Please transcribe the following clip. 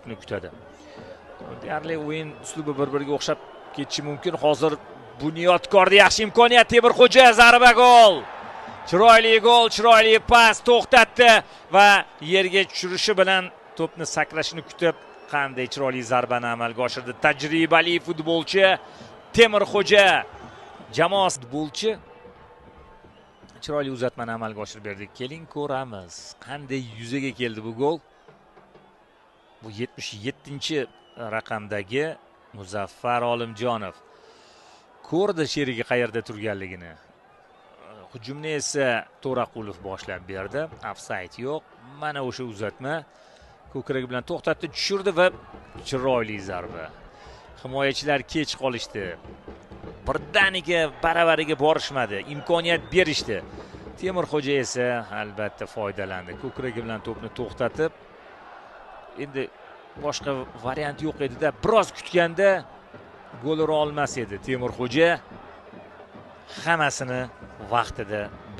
to'pni kutadi. Deyarli o'yin uslubi bir-biriga o'xshab ketishi mumkin. Hozir Bunyodkorda yaxshi imkoniyat, Temurxo'ja zarba gol. Chiroyli gol, chiroyli pas, to'xtatdi va yerga tushirishi bilan to'pni sakrashini kutib, qanday chiroyli zarbani amalga oshirdi. Tajribali futbolchi Temurxo'ja, jamoa futbolchi chiroyli uzatmani amalga oshirib berdi. Keling ko'ramiz, qanday yuzaga keldi bu gol. Bu 77-raqamdagi Muzaffar Olimjonov ko'rdi sherigi qayerda turganligini. Hujumni esa To'raqulov boshlab berdi. Ofsayd yo'q. Mana o'sha uzatma ko'kragi bilan to'xtatdi, tushirdi va chiroyli zarba. Himoyachilar kech qolishdi. Birdaniga baravariga borishmadi, imkoniyat berishdi. Temurxo'ja esa albatta foydalandi. Ko'kragi bilan to'pni to'xtatib, endi boshqa variant yo'q edi-da, biroz kutganda gol ura olmas edi Temurxo'ja. Hammasini vaqtida